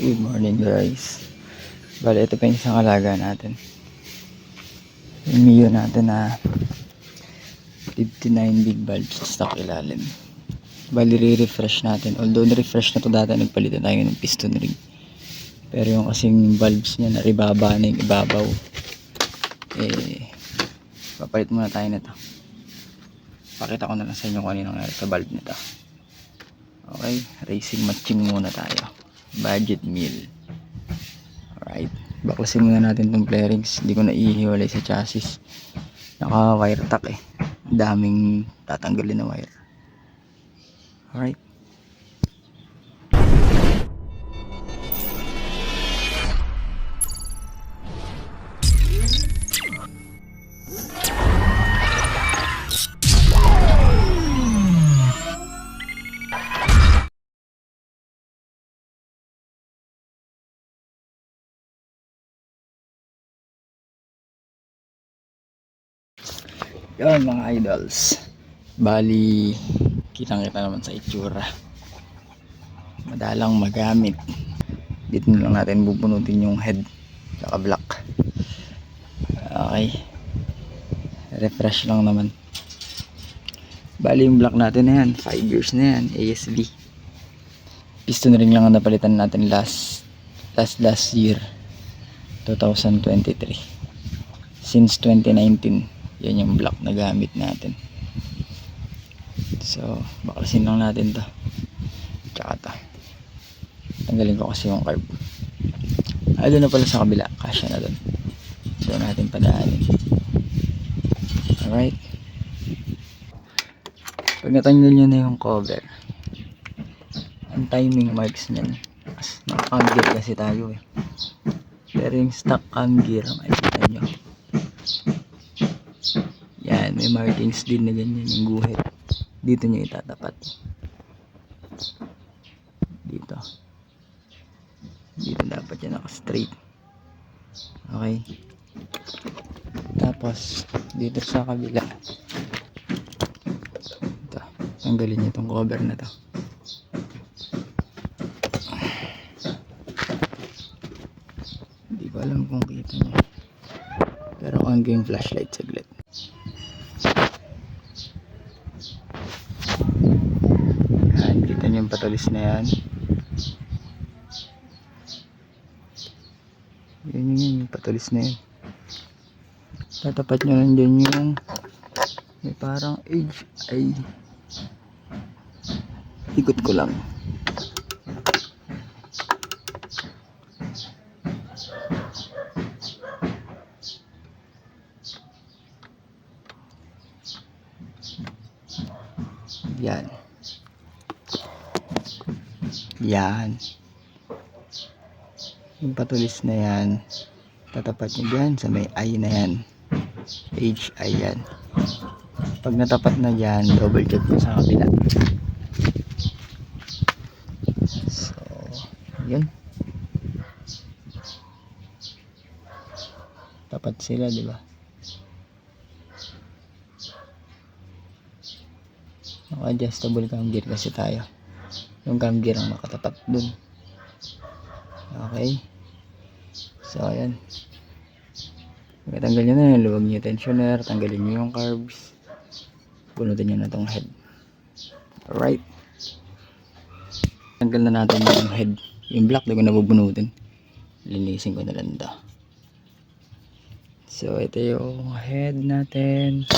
Good morning guys. Bali ito pa yung isang alaga natin. Yung Mio natin na 59 big bulbs stock ilalim. Bali re-refresh natin. Although na-refresh na to dati, nagpalitan tayo ng piston ring. Pero yung kasing bulbs niya naribaba na yung ibabaw. Papalit muna tayo nito. Pakita ko na lang sa inyo kung ano yung nangyari sa bulb nito. Okay, racing matching muna tayo. Budget meal. Alright, baklasin muna natin itong flarings. Hindi ko na ihiwalay sa chassis. Naka wire tack eh. Daming tatanggalin na wire. Alright. Yan mga idols, bali kitang kita naman sa itsura, madalang magamit. Dito na lang natin bubunutin yung head saka block. Okay, refresh lang naman. Bali yung block natin na yan 5 years na yan, ASB. Piston ring lang ang napalitan natin last year 2023. Since 2019 yan yung block na gamit natin. So baklasin lang natin to. Tsaka to tanggalin ko kasi yung carb. Doon na pala sa kabila, kasya na doon. Doon natin padaanin. Alright, pag natanggal nyo na yung cover, ang timing marks nyan, naka-cam gear kasi tayo eh. Pero yung stock cam gear, makikita nyo yan, may markings din na ganyan yung guhit. Dito nyo itatapat. Dito dapat yan naka-straight. Okay, tapos dito sa kabila ito, tanggalin nyo itong cover na to. Hindi ko alam kung kita nyo, pero on ko yung flashlight saglit. Yan, kita nyo yung patulis na yan. Yan yung patulis na yan. Tatapat nyo lang dyan yung may parang edge. Ay, ikot ko lang. Yan. Yan. Yung patulis na yan, tatapat nyo dyan sa may eye na yan. HI yan. Pag natapat na dyan, double check mo sa kabila. So, yun. Tapat sila, di ba? Naka-adjustable cam gear kasi tayo. Yung cam gear ang makatapat dun. Okay. So, ayan. Tanggal nyo na yung luwag nyo tensioner. Tanggalin nyo yung carbs. Bunutin nyo na tong head. Alright. Tanggal na natin yung head. Yung block, di ko na bubunutin. Linisin ko na lang ito. So, ito yung head natin.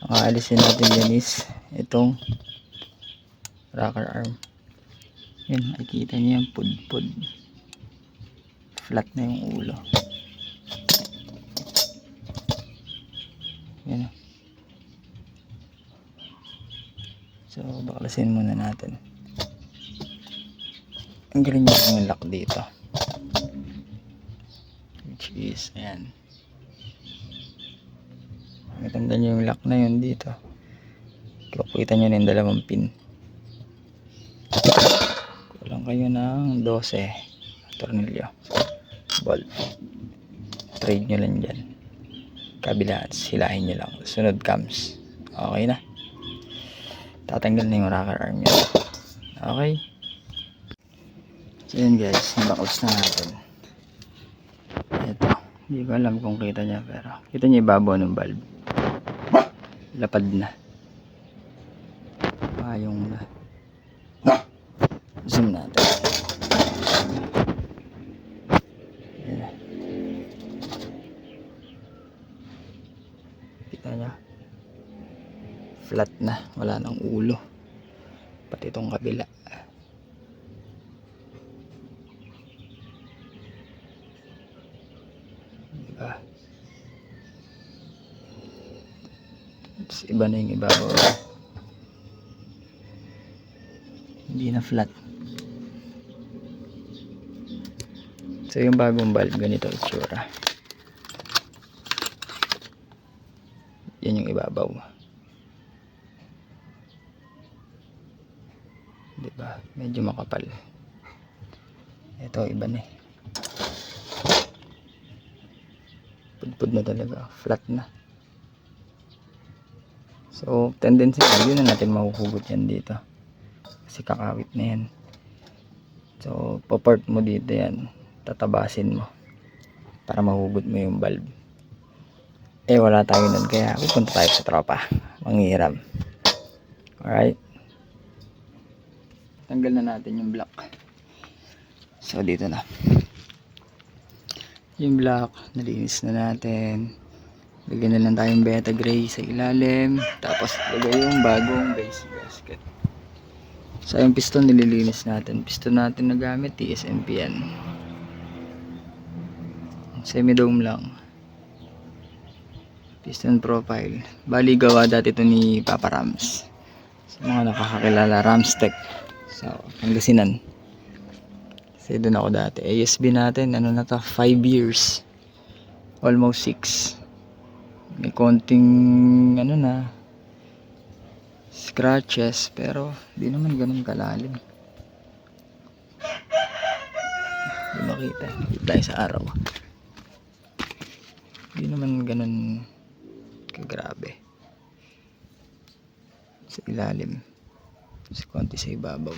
Ang aalisin natin yan is itong rocker arm. Yan, makikita nyo yung pudpud. Flat na yung ulo. Yan. So, baklasin muna natin. Ang galing nyo yung lock dito. Which is, ayan. Matanda nyo yung lock na yun dito. Kita nyo na yung dalawang pin. Kulang kayo ng 12 tornilyo. Bolt. Trade nyo lang dyan. Kabila at silahin nyo lang. Sunod cams. Okay na. Tatanggal na yung rocker arm nyo. Okay. So yun guys, nabaklas na natin. Ito, hindi ko alam kung kita niya, pero kita niya ibabaw ng valve. Lapad na. Payong na. Zoom natin. Ayan. Kita niya. Flat na, wala nang ulo. Pati itong kabila. Diba? Tapos iba na yung ibabaw. Hindi na flat. So yung bagong valve, ganito itsura. Yan yung ibabaw. Diba? Medyo makapal. Ito iba na eh. Pudpud na talaga. Flat na. So tendency na yun na natin mahuhugot yan dito. Kasi kakawit na yan. So popart mo dito yan. Tatabasin mo. Para mahugot mo yung valve. Eh wala tayo nun. Kaya pupunta tayo sa tropa. Manghiram. Alright. Tanggal na natin yung block. So dito na. Yung block, nalinis na natin. Lagyan na lang tayong beta gray sa ilalim. Tapos lagay yung bagong base gasket. So yung piston nililinis natin. Piston natin na gamit, TSMP yan. Semi-dome lang. Piston profile. Bali gawa dati ito ni Papa Rams. Sa mga nakakakilala, Ramstech. So, Pangasinan. Kasi doon ako dati. ASB natin, ano na to, 5 years. Almost 6. May konting, ano na, scratches, pero di naman ganun kalalim. Di makita. Di tayo sa araw. Di naman ganun kagrabe. Sa ilalim. Sa konti sa ibabaw.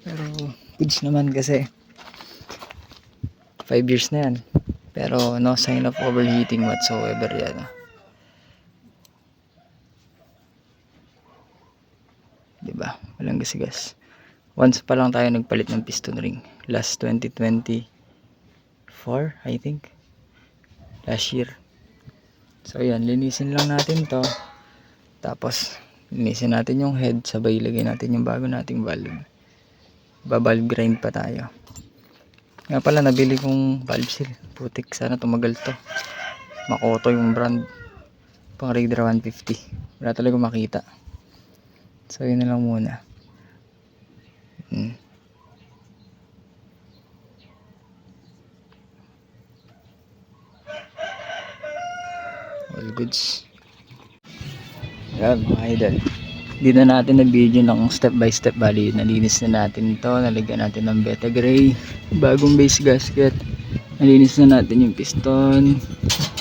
Pero goods naman kasi 5 years na yan. Pero no sign of overheating whatsoever yan. Diba? Walang gasigas. Once pa lang tayo nagpalit ng piston ring. Last 2024 I think. Last year. So yan, linisin lang natin to. Tapos linisin natin yung head, sabay ilagay natin yung bago nating valve. Valve grind pa tayo. Nga pala nabili kong valve seal. Putik, sana tumagal to. Makoto yung brand. Pang Raider 150. Wala talaga makita. So yun na lang muna. All goods. Yan mga idol. Di na natin na-video ng step by step. Bali, nalinis na natin ito. Nalagyan natin ng beta gray. Bagong base gasket. Nalinis na natin yung piston.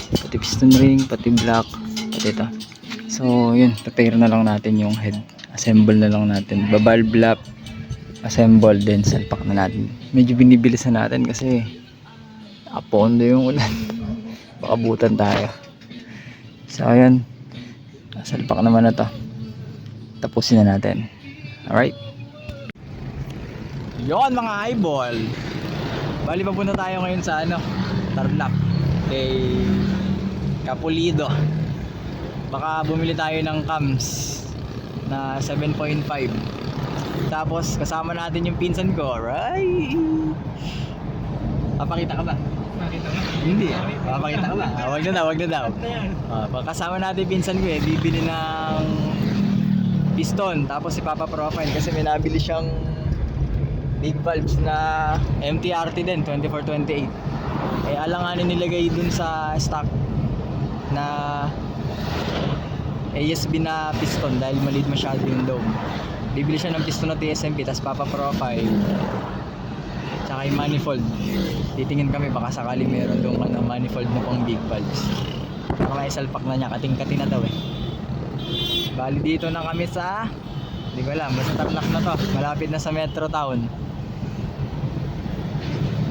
Pati piston ring. Pati block. Pati ito. So, yun. Prepare na lang natin yung head. Assemble na lang natin. Valve lap. Assemble. Then, salpak na natin. Medyo binibilisan natin kasi apondo yung ulan. Baka butan tayo. So, ayan. Salpak naman na to. Tapusin na natin. Alright. Yon mga eyeball. Bali papunta tayo ngayon sa ano, Tarlac. Kay Capulido. Baka bumili tayo ng cams na 7.5. Tapos kasama natin yung pinsan ko. Alright. Papakita ka ba? Papakita ka? Hindi. Papakita ka ba? Wag na daw. Kasama natin pinsan ko bibili ng piston, tapos si Papa Profile kasi may nabili siyang big valves na MTRT din 2428. Alanganin nilagay dun sa stock na ASB na piston dahil maliit masyado yung dome. Bibili siya ng piston na TSMP, tas Papa Profile tsaka yung manifold. Titingin kami baka sakali meron doon manifold na pang big valves. Para may salpak na niya, kating-kati na daw Bali dito na kami sa, hindi ko alam, basta Tarlac na to, malapit na sa Metro Town.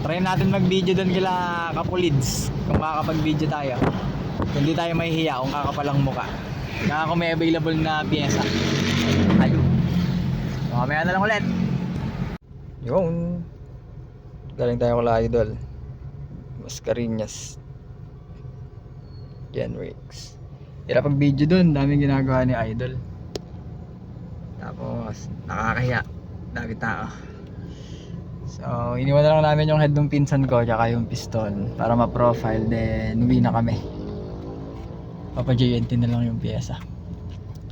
Try natin mag-video doon kila Kapulids. Kung makakapag-video tayo. Hindi tayo mahihiya kung kakapalang muka. Kaya kung may available na pyesa. Ayun. So, mamaya na lang ulit. Yun. Galing tayo kala Idol. Mascareñas. Genrix. Hirap pag video doon. Daming ginagawa ni Idol. Tapos, nakakahiya. Dami tao. So, iniwan na lang namin yung head ng pinsan ko tsaka yung piston para ma-profile, then uwi na kami. Papa-JNT na lang yung pyesa.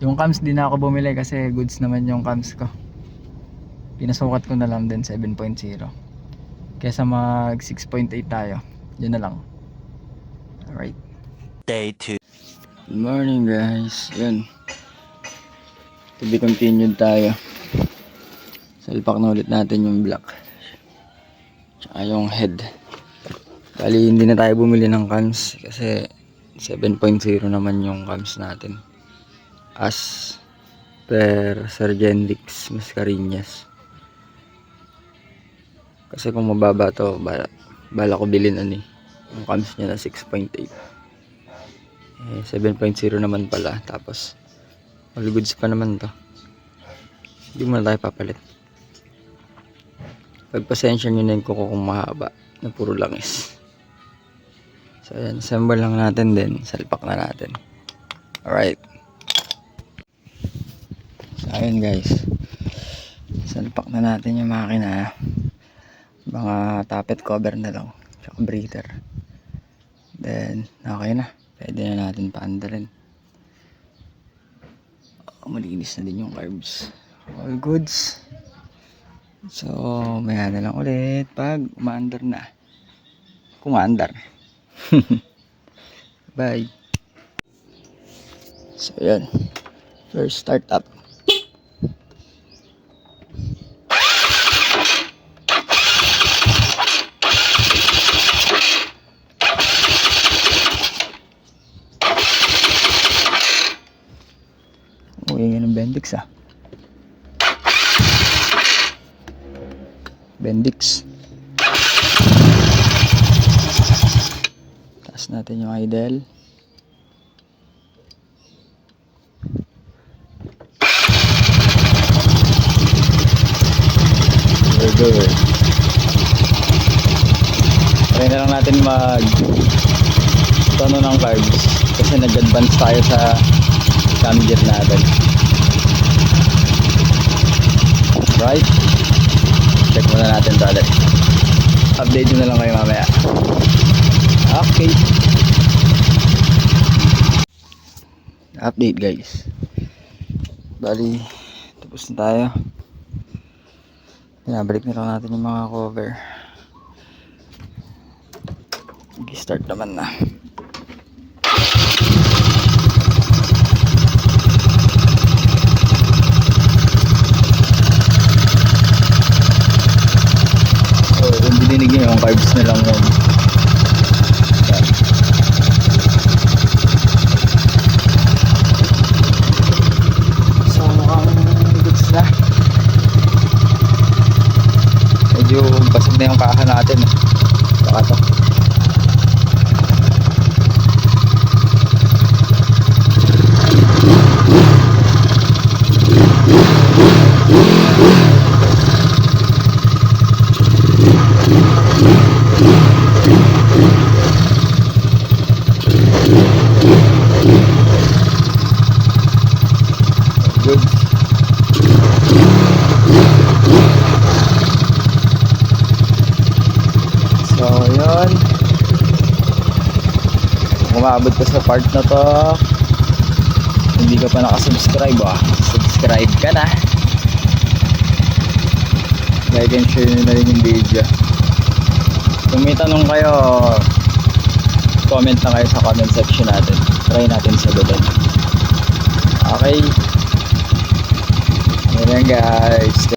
Yung cams din na ako bumili kasi goods naman yung cams ko. Pinasukat ko na lang din 7.0 kesa mag 6.8 tayo. Yun na lang. Alright. Day 2. Good morning guys. Yun. To be continued tayo. Salpak na ulit natin yung block. Tsaka yung head. Bali hindi na tayo bumili ng cams kasi 7.0 naman yung cams natin. As per Sir Genrix Mascareñas. Kasi kung mababa to, bala ko bilhin yung cams niya na 6.8. 7.0 naman pala. Tapos all goods pa naman to. Hindi mo na tayo papalit. Pagpasensya nyo na yung kuko kung mahaba na puro langis. So ayan, assemble lang natin din. Salpak na natin. Alright. So ayun guys, salpak na natin yung makina. Mga tappet cover na lang, tsaka breather. Then okay na, pwede na natin paandalin. Malinis na din yung carbs. All goods. So maya na lang ulit pag umaandar na. Kumaandar. Bye. So yan, first start up. Uwi nga ng Bendix ah. Bendix. Taas natin yung idle. Very good. Try na lang natin mag tono ng carbs kasi nag-advance tayo sa cam gear natin. Right? Check muna natin ito ulit. Update na lang kayo mamaya. Okay. Update guys. Bali, tapos na tayo. Pinabalik na lang natin yung mga cover. Start naman na. Dinig nyo yung carbs na lang yun. So mukhang goods na. Medyo basag na yung kaha natin. Baka to. Good. So yun, kung umabot ka sa part na to, hindi ka pa nakasubscribe, subscribe ka na, like and share nyo na rin yung video. Kung may tanong kayo, comment na kayo sa comment section natin, try natin sagutin. Okay. Ayan guys.